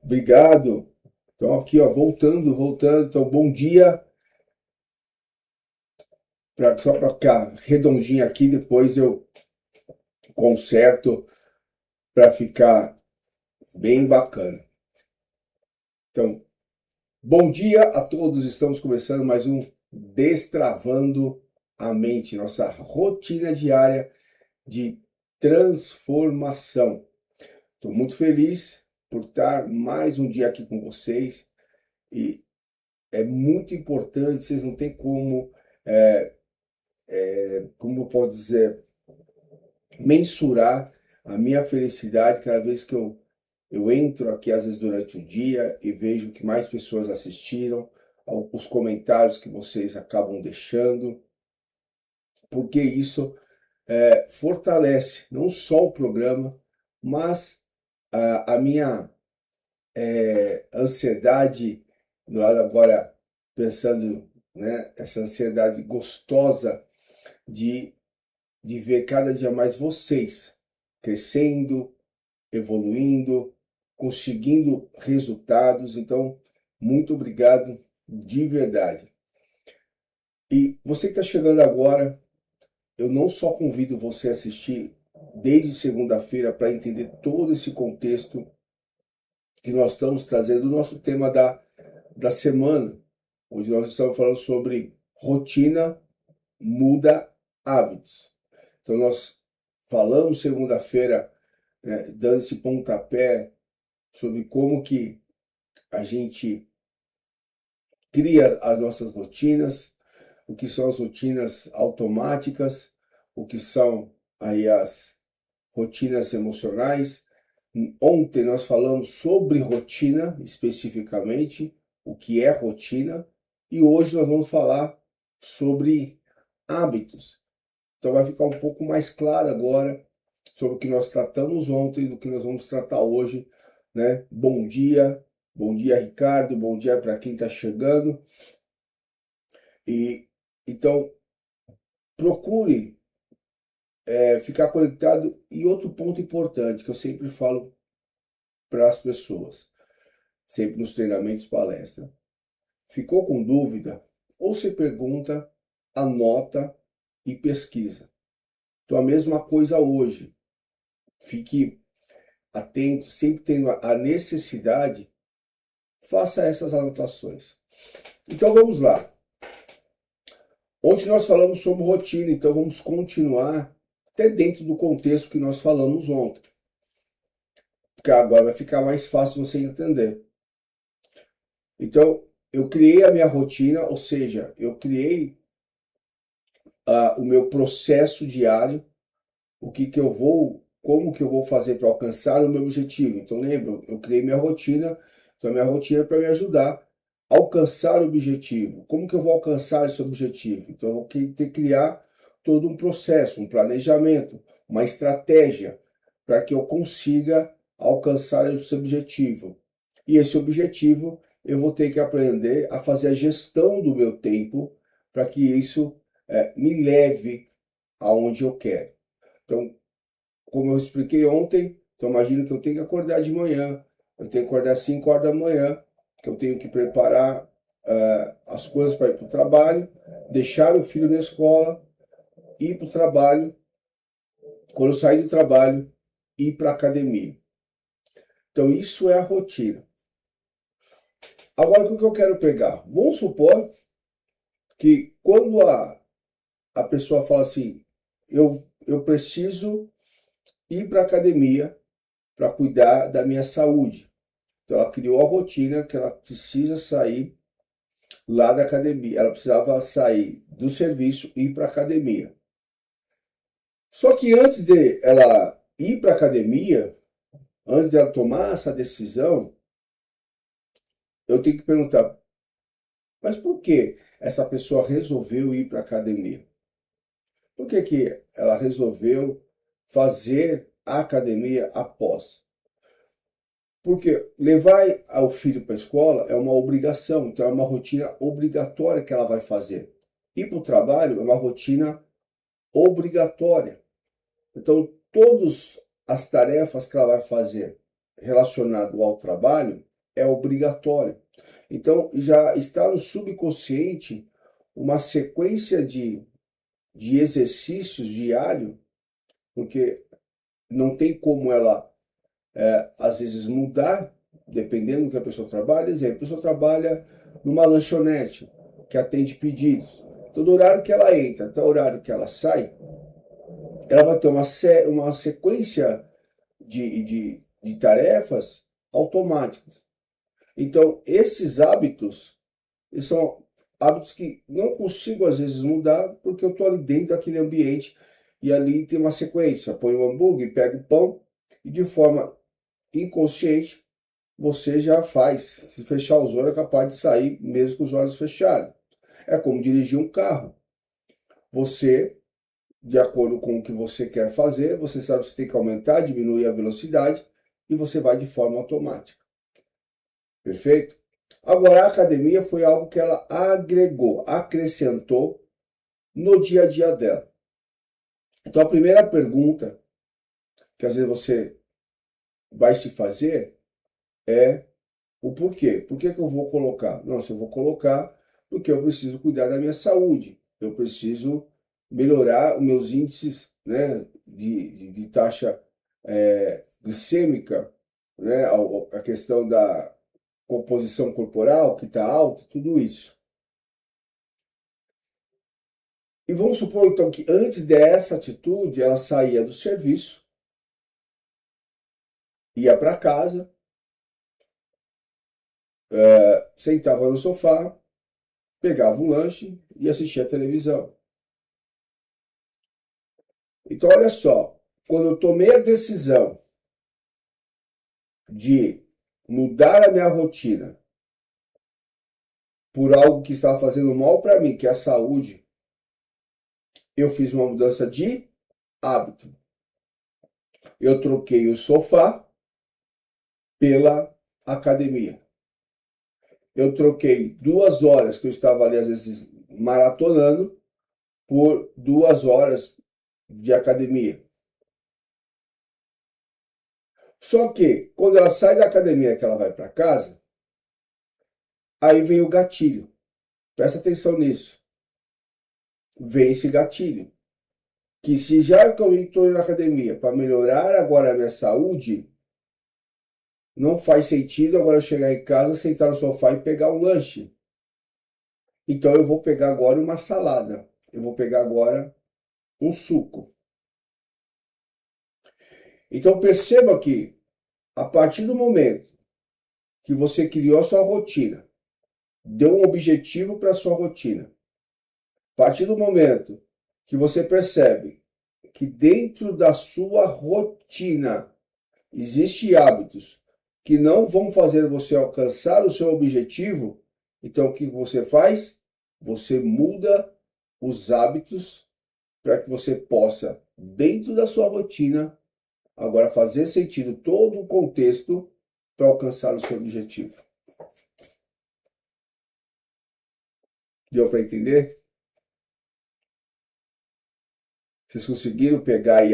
Obrigado. Então aqui, ó, voltando. Então, bom dia. Só para ficar redondinho aqui, depois eu conserto para ficar bem bacana. Então, bom dia a todos. Estamos começando mais um Destravando a Mente, nossa rotina diária de transformação. Estou muito feliz por estar mais um dia aqui com vocês e é muito importante, vocês não têm como eu posso dizer, mensurar a minha felicidade cada vez que eu entro aqui, às vezes durante o dia, e vejo que mais pessoas assistiram, os comentários que vocês acabam deixando, porque isso fortalece não só o programa, mas a minha ansiedade, do lado agora pensando, né, essa ansiedade gostosa de ver cada dia mais vocês crescendo, evoluindo, conseguindo resultados. Então, muito obrigado de verdade. E você que está chegando agora, eu não só convido você a assistir desde segunda-feira para entender todo esse contexto que nós estamos trazendo, o nosso tema da semana, onde nós estamos falando sobre rotina muda hábitos. Então nós falamos segunda-feira, né, dando esse pontapé sobre como que a gente cria as nossas rotinas, o que são as rotinas automáticas, o que são aí as rotinas emocionais. Ontem nós falamos sobre rotina especificamente, o que é rotina, e hoje nós vamos falar sobre hábitos. Então vai ficar um pouco mais claro agora sobre o que nós tratamos ontem, do que nós vamos tratar hoje, né? Bom dia Ricardo, bom dia para quem está chegando. E então procure ficar conectado. E outro ponto importante que eu sempre falo para as pessoas, sempre nos treinamentos, palestra, ficou com dúvida? Ou se pergunta, anota e pesquisa. Então a mesma coisa hoje. Fique atento, sempre tendo a necessidade, faça essas anotações. Então vamos lá. Ontem nós falamos sobre rotina, então vamos continuar até dentro do contexto que nós falamos ontem. Porque agora vai ficar mais fácil você entender. Então, eu criei a minha rotina, ou seja, eu criei o meu processo diário, como que eu vou fazer para alcançar o meu objetivo. Então, lembra, eu criei minha rotina, então a minha rotina é para me ajudar a alcançar o objetivo. Como que eu vou alcançar esse objetivo? Então, eu vou ter que criar todo um processo, um planejamento, uma estratégia para que eu consiga alcançar esse objetivo. E esse objetivo eu vou ter que aprender a fazer a gestão do meu tempo para que isso me leve aonde eu quero. Então, como eu expliquei ontem, então imagino que eu tenho que acordar de manhã, eu tenho que acordar às 5 horas da manhã, que eu tenho que preparar as coisas para ir para o trabalho, deixar o filho na escola, ir para o trabalho, quando eu sair do trabalho, ir para a academia. Então isso é a rotina. Agora o que eu quero pegar? Vamos supor que quando a pessoa fala assim, eu preciso ir para a academia para cuidar da minha saúde. Então ela criou a rotina que ela precisa sair lá da academia. Ela precisava sair do serviço e ir para a academia. Só que antes de ela ir para a academia, antes de ela tomar essa decisão, eu tenho que perguntar, mas por que essa pessoa resolveu ir para a academia? Por que que ela resolveu fazer a academia após? Porque levar o filho para a escola é uma obrigação, então é uma rotina obrigatória que ela vai fazer. Ir para o trabalho é uma rotina obrigatória. Então, todas as tarefas que ela vai fazer relacionado ao trabalho é obrigatório. Então, já está no subconsciente uma sequência de exercícios diários, porque não tem como ela, às vezes, mudar, dependendo do que a pessoa trabalha. Exemplo, a pessoa trabalha numa lanchonete, que atende pedidos. Então, do horário que ela entra até o horário que ela sai, ela vai ter uma sequência de tarefas automáticas. Então, esses hábitos, eles são hábitos que não consigo às vezes mudar porque eu estou ali dentro daquele ambiente e ali tem uma sequência. Põe o hambúrguer, pega o pão e de forma inconsciente você já faz. Se fechar os olhos é capaz de sair mesmo com os olhos fechados. É como dirigir um carro. Você, de acordo com o que você quer fazer, você sabe se tem que aumentar, diminuir a velocidade e você vai de forma automática. Perfeito? Agora, a academia foi algo que ela agregou, acrescentou no dia a dia dela. Então, a primeira pergunta que às vezes você vai se fazer é o porquê. Por que que eu vou colocar? Nossa, eu vou colocar porque eu preciso cuidar da minha saúde. Eu preciso melhorar os meus índices, né, de taxa glicêmica, né, a questão da composição corporal que está alta, tudo isso. E vamos supor então que antes dessa atitude ela saía do serviço, ia para casa, sentava no sofá, pegava um lanche e assistia a televisão. Então olha só, quando eu tomei a decisão de mudar a minha rotina por algo que estava fazendo mal para mim, que é a saúde, eu fiz uma mudança de hábito. Eu troquei o sofá pela academia. Eu troquei 2 horas que eu estava ali, às vezes, maratonando, por 2 horas de academia. Só que, quando ela sai da academia que ela vai para casa, aí vem o gatilho. Presta atenção nisso. Vem esse gatilho. Que se já que eu estou na academia para melhorar agora a minha saúde, não faz sentido agora eu chegar em casa, sentar no sofá e pegar um lanche. Então eu vou pegar agora uma salada. Eu vou pegar agora um suco. Então perceba que a partir do momento que você criou a sua rotina, deu um objetivo para a sua rotina, a partir do momento que você percebe que dentro da sua rotina existem hábitos que não vão fazer você alcançar o seu objetivo, então o que você faz? Você muda os hábitos para que você possa, dentro da sua rotina, agora fazer sentido todo o contexto para alcançar o seu objetivo. Deu para entender? Vocês conseguiram pegar aí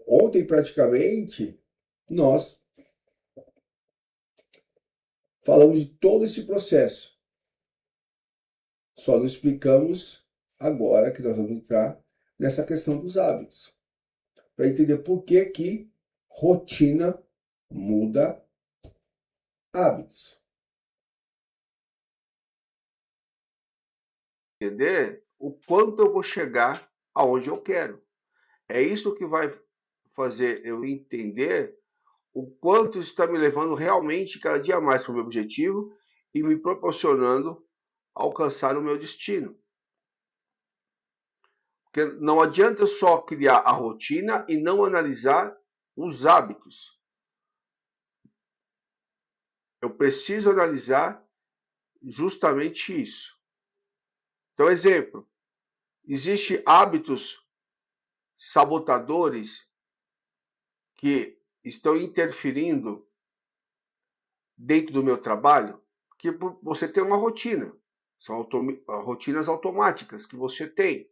ontem praticamente nós falamos de todo esse processo. Só não explicamos agora que nós vamos entrar nessa questão dos hábitos. Para entender por que que rotina muda hábitos. Entender o quanto eu vou chegar aonde eu quero. É isso que vai fazer eu entender o quanto está me levando realmente cada dia mais para o meu objetivo e me proporcionando alcançar o meu destino. Porque não adianta eu só criar a rotina e não analisar os hábitos. Eu preciso analisar justamente isso. Então, exemplo, existem hábitos sabotadores que estão interferindo dentro do meu trabalho, que você tem uma rotina. São rotinas automáticas que você tem.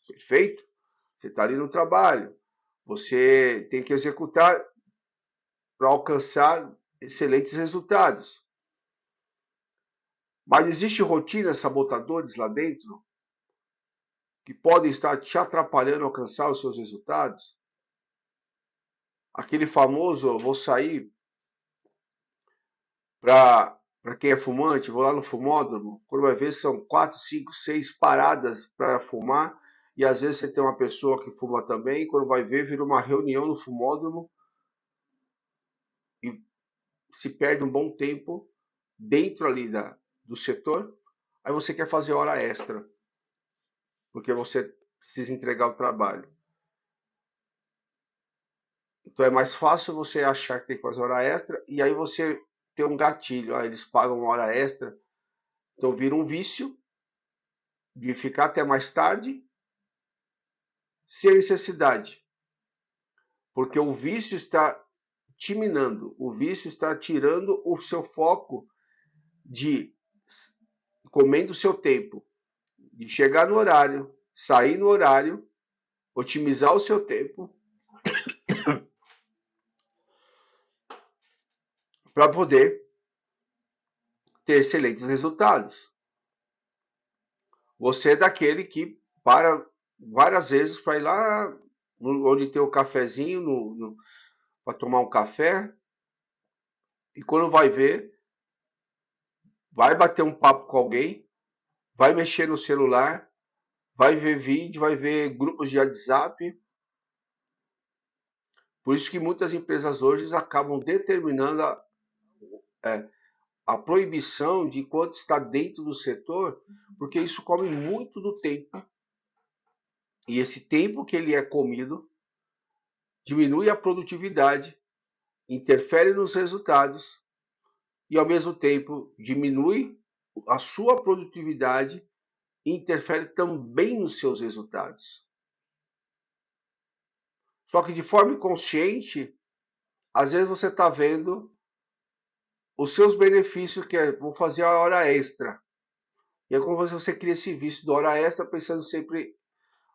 Perfeito? Você está ali no trabalho. Você tem que executar para alcançar excelentes resultados. Mas existem rotinas sabotadores lá dentro que podem estar te atrapalhando a alcançar os seus resultados. Aquele famoso, vou sair para quem é fumante, vou lá no fumódromo, quando vai ver são 4, 5, 6 paradas para fumar, e às vezes você tem uma pessoa que fuma também, quando vai ver, vira uma reunião no fumódromo e se perde um bom tempo dentro ali do setor, aí você quer fazer hora extra, porque você precisa entregar o trabalho. Então é mais fácil você achar que tem que fazer hora extra, e aí você tem um gatilho, eles pagam uma hora extra, então vira um vício de ficar até mais tarde, sem necessidade, porque o vício está te minando, o vício está tirando o seu foco de comendo o seu tempo, de chegar no horário, sair no horário, otimizar o seu tempo para poder ter excelentes resultados. Você é daquele que para várias vezes para ir lá onde tem o cafezinho, para tomar um café, e quando vai ver, vai bater um papo com alguém, vai mexer no celular, vai ver vídeo, vai ver grupos de WhatsApp. Por isso que muitas empresas hoje acabam determinando a proibição de quanto está dentro do setor, porque isso come muito do tempo. E esse tempo que ele é comido diminui a produtividade, interfere nos resultados e, ao mesmo tempo, diminui a sua produtividade e interfere também nos seus resultados. Só que de forma inconsciente, às vezes você está vendo os seus benefícios, que é, vou fazer a hora extra. E é como se você cria esse vício de hora extra, pensando sempre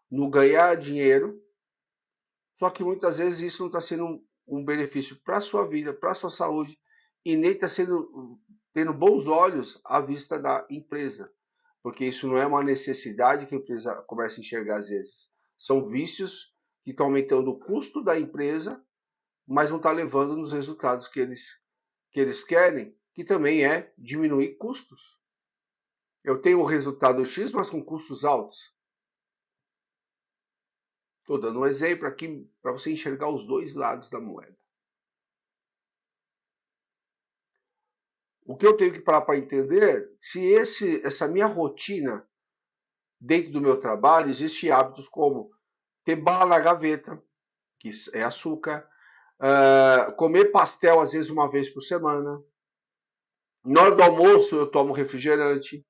no ganhar dinheiro, só que muitas vezes isso não está sendo um benefício para a sua vida, para a sua saúde, e nem está tendo bons olhos à vista da empresa, porque isso não é uma necessidade que a empresa começa a enxergar às vezes. São vícios que estão aumentando o custo da empresa, mas não está levando nos resultados que eles querem, que também é diminuir custos. Eu tenho o resultado X, mas com custos altos. Estou dando um exemplo aqui para você enxergar os dois lados da moeda. O que eu tenho que parar para entender, se essa minha rotina dentro do meu trabalho, existe hábitos como ter bala na gaveta, que é açúcar, comer pastel às vezes uma vez por semana. Na hora do almoço eu tomo refrigerante.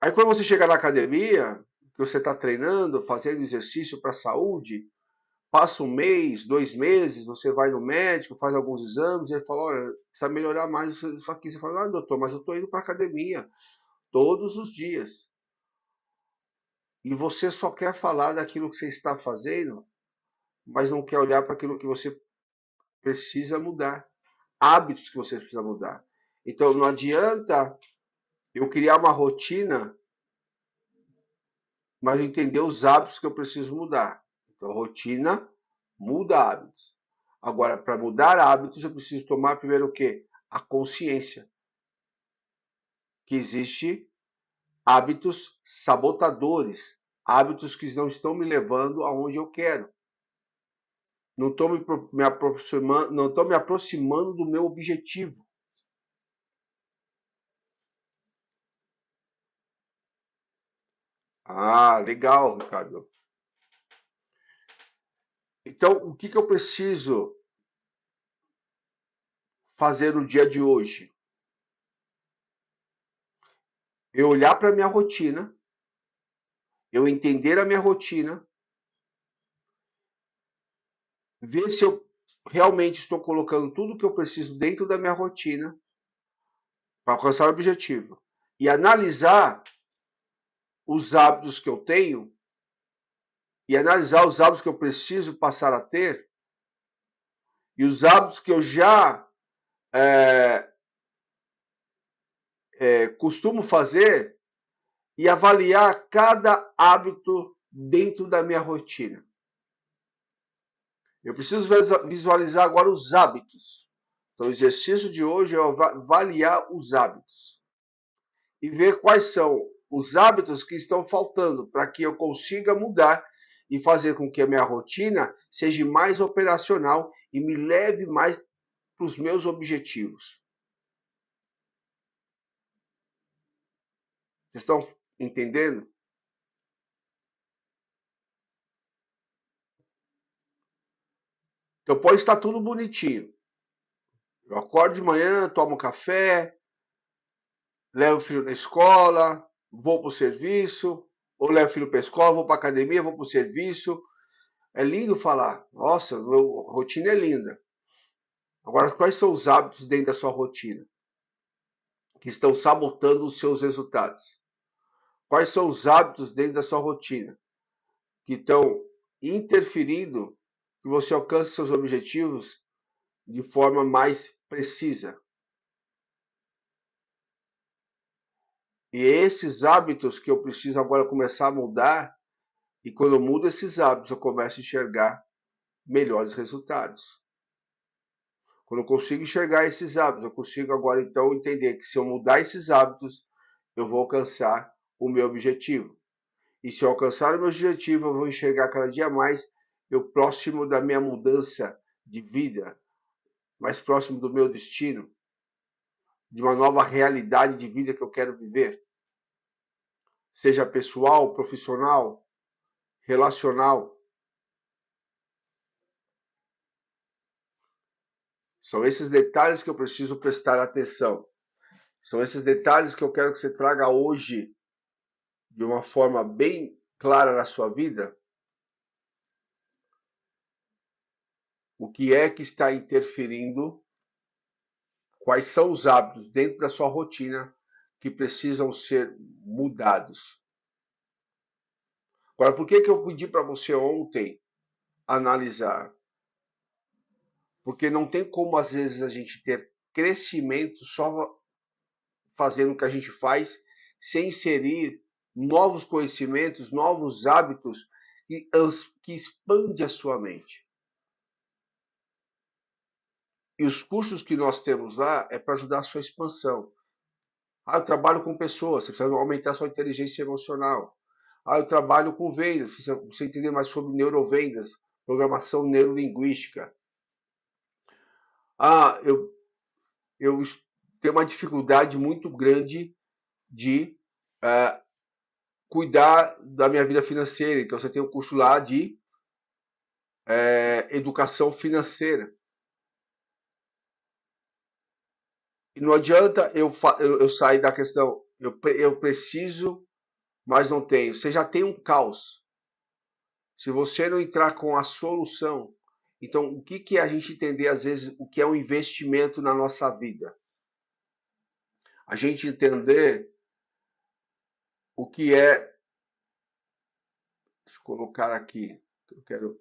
Aí quando você chega na academia, que você está treinando, fazendo exercício para a saúde, passa um mês, 2 meses, você vai no médico, faz alguns exames, e ele fala, olha, precisa melhorar mais isso aqui. Você fala, doutor, mas eu estou indo para a academia todos os dias. E você só quer falar daquilo que você está fazendo, mas não quer olhar para aquilo que você precisa mudar, hábitos que você precisa mudar. Então não adianta eu criar uma rotina, mas entender os hábitos que eu preciso mudar. Então rotina muda hábitos. Agora, para mudar hábitos, eu preciso tomar primeiro o quê? A consciência que existe hábitos sabotadores, hábitos que não estão me levando aonde eu quero. Não estou me aproximando do meu objetivo. Ah, legal, Ricardo. Então, o que eu preciso fazer no dia de hoje? Eu olhar para a minha rotina, eu entender a minha rotina, ver se eu realmente estou colocando tudo que eu preciso dentro da minha rotina para alcançar o objetivo. E analisar os hábitos que eu tenho e analisar os hábitos que eu preciso passar a ter e os hábitos que eu já costumo fazer e avaliar cada hábito dentro da minha rotina. Eu preciso visualizar agora os hábitos. Então, o exercício de hoje é avaliar os hábitos e ver quais são os hábitos que estão faltando para que eu consiga mudar e fazer com que a minha rotina seja mais operacional e me leve mais para os meus objetivos. Vocês estão entendendo? Então pode estar tudo bonitinho. Eu acordo de manhã, tomo café, levo o filho na escola, vou para o serviço, ou levo o filho para a escola, vou para a academia, vou para o serviço. É lindo falar, nossa, minha rotina é linda. Agora, quais são os hábitos dentro da sua rotina que estão sabotando os seus resultados? Quais são os hábitos dentro da sua rotina que estão interferindo que você alcance seus objetivos de forma mais precisa? E esses hábitos que eu preciso agora começar a mudar, e quando eu mudo esses hábitos, eu começo a enxergar melhores resultados. Quando eu consigo enxergar esses hábitos, eu consigo agora então entender que se eu mudar esses hábitos, eu vou alcançar o meu objetivo. E se eu alcançar o meu objetivo, eu vou enxergar cada dia mais eu próximo da minha mudança de vida, mais próximo do meu destino, de uma nova realidade de vida que eu quero viver, seja pessoal, profissional, relacional. São esses detalhes que eu preciso prestar atenção. São esses detalhes que eu quero que você traga hoje de uma forma bem clara na sua vida. O que é que está interferindo? Quais são os hábitos dentro da sua rotina que precisam ser mudados? Agora, por que eu pedi para você ontem analisar? Porque não tem como, às vezes, a gente ter crescimento só fazendo o que a gente faz, sem inserir novos conhecimentos, novos hábitos que expande a sua mente. E os cursos que nós temos lá é para ajudar a sua expansão. Ah, eu trabalho com pessoas, você precisa aumentar a sua inteligência emocional. Ah, eu trabalho com vendas, você entender mais sobre neurovendas, programação neurolinguística. Ah, eu tenho uma dificuldade muito grande de cuidar da minha vida financeira. Então, você tem um curso lá de educação financeira. E não adianta eu sair da questão, eu preciso, mas não tenho. Você já tem um caos. Se você não entrar com a solução, então o que é a gente entender, às vezes, o que é um investimento na nossa vida? A gente entender o que é. Deixa eu colocar aqui. Eu quero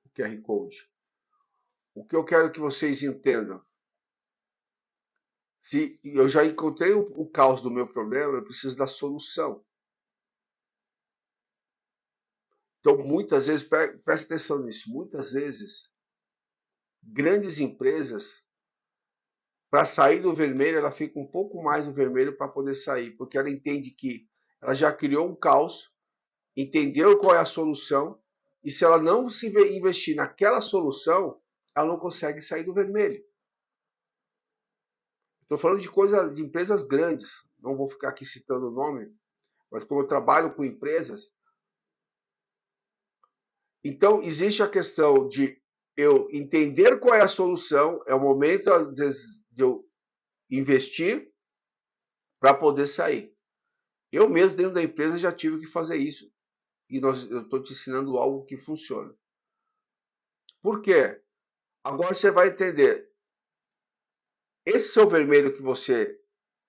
o QR Code. O que eu quero que vocês entendam. Se eu já encontrei o caos do meu problema, eu preciso da solução. Então, muitas vezes, presta atenção nisso, muitas vezes, grandes empresas, para sair do vermelho, ela fica um pouco mais no vermelho para poder sair, porque ela entende que ela já criou um caos, entendeu qual é a solução, e se ela não se investir naquela solução, ela não consegue sair do vermelho. Estou falando de coisas, de empresas grandes, não vou ficar aqui citando o nome, mas como eu trabalho com empresas, então existe a questão de eu entender qual é a solução, é o momento, às vezes, de eu investir para poder sair. Eu mesmo, dentro da empresa, já tive que fazer isso. E eu estou te ensinando algo que funciona. Por quê? Agora você vai entender. Esse seu vermelho que você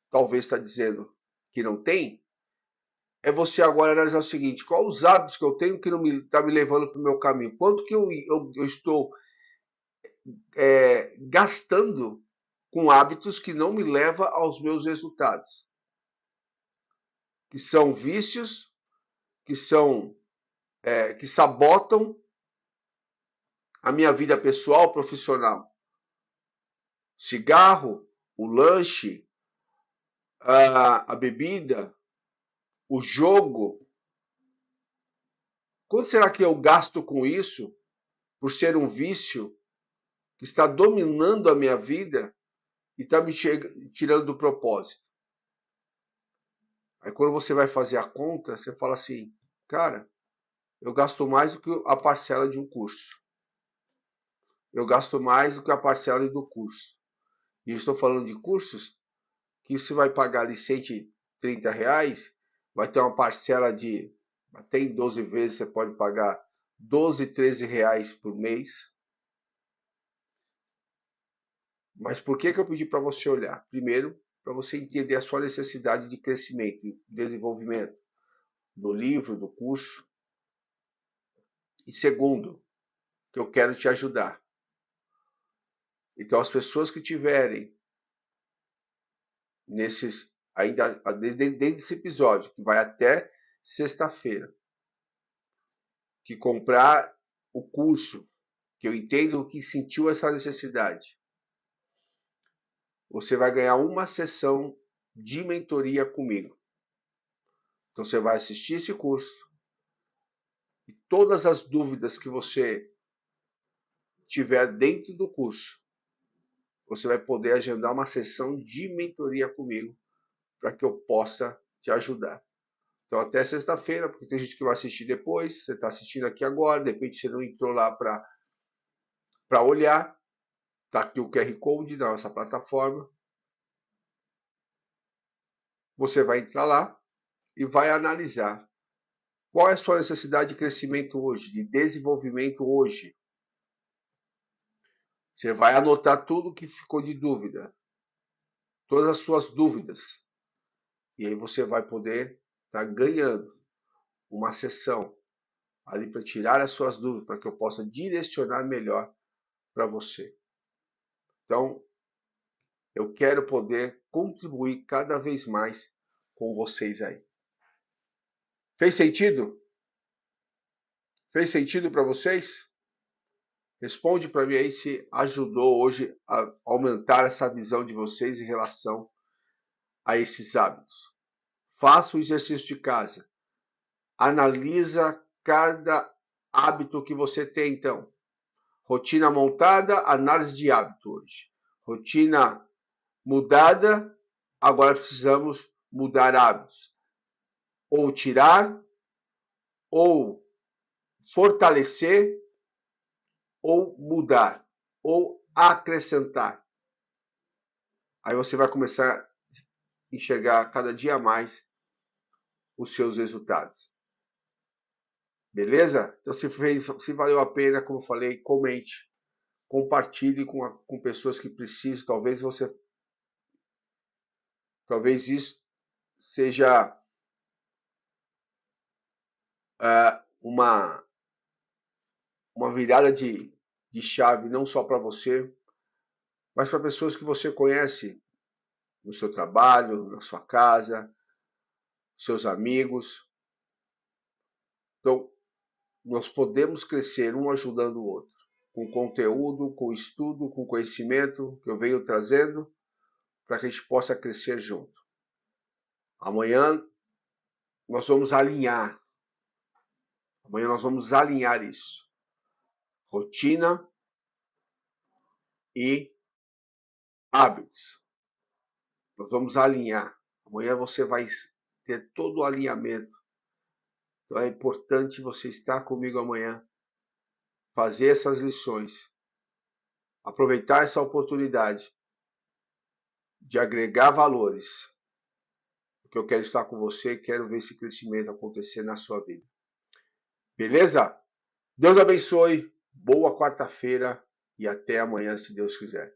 talvez está dizendo que não tem, é você agora analisar o seguinte: quais os hábitos que eu tenho que não está me levando para o meu caminho? Quanto que eu estou gastando com hábitos que não me levam aos meus resultados? Que são vícios, que são que sabotam a minha vida pessoal, profissional. Cigarro, o lanche, a bebida, o jogo. Quanto será que eu gasto com isso por ser um vício que está dominando a minha vida e está me tirando do propósito? Aí quando você vai fazer a conta, você fala assim, cara, eu gasto mais do que a parcela de um curso. Eu gasto mais do que a parcela do curso. E eu estou falando de cursos que você vai pagar ali R$ 130, vai ter uma parcela de, até em 12 vezes você pode pagar 12, 13 reais por mês. Mas por que eu pedi para você olhar? Primeiro, para você entender a sua necessidade de crescimento e desenvolvimento do livro, do curso. E segundo, que eu quero te ajudar. Então, as pessoas que tiverem nesses, ainda desde esse episódio, que vai até sexta-feira, que comprar o curso, que eu entendo que sentiu essa necessidade, você vai ganhar uma sessão de mentoria comigo. Então, você vai assistir esse curso e todas as dúvidas que você tiver dentro do curso, você vai poder agendar uma sessão de mentoria comigo para que eu possa te ajudar. Então, até sexta-feira, porque tem gente que vai assistir depois, você está assistindo aqui agora, de repente você não entrou lá para olhar, está aqui o QR Code da nossa plataforma. Você vai entrar lá e vai analisar qual é a sua necessidade de crescimento hoje, de desenvolvimento hoje. Você vai anotar tudo que ficou de dúvida, todas as suas dúvidas. E aí você vai poder estar ganhando uma sessão ali para tirar as suas dúvidas, para que eu possa direcionar melhor para você. Então, eu quero poder contribuir cada vez mais com vocês aí. Fez sentido? Fez sentido para vocês? Responde para mim aí se ajudou hoje a aumentar essa visão de vocês em relação a esses hábitos. Faça o exercício de casa. Analisa cada hábito que você tem, então. Rotina montada, análise de hábito hoje. Rotina mudada, agora precisamos mudar hábitos. Ou tirar, ou fortalecer, ou mudar, ou acrescentar. Aí você vai começar a enxergar cada dia mais os seus resultados. Beleza? Então, se valeu a pena, como eu falei, comente, compartilhe com pessoas que precisam. Talvez isso seja uma virada de chave, não só para você, mas para pessoas que você conhece no seu trabalho, na sua casa, seus amigos. Então, nós podemos crescer um ajudando o outro, com conteúdo, com estudo, com conhecimento que eu venho trazendo, para que a gente possa crescer junto. Amanhã nós vamos alinhar. Amanhã nós vamos alinhar isso. Rotina e hábitos. Nós vamos alinhar. Amanhã você vai ter todo o alinhamento. Então é importante você estar comigo amanhã, fazer essas lições, aproveitar essa oportunidade de agregar valores, porque eu quero estar com você e quero ver esse crescimento acontecer na sua vida. Beleza? Deus abençoe, boa quarta-feira e até amanhã, se Deus quiser.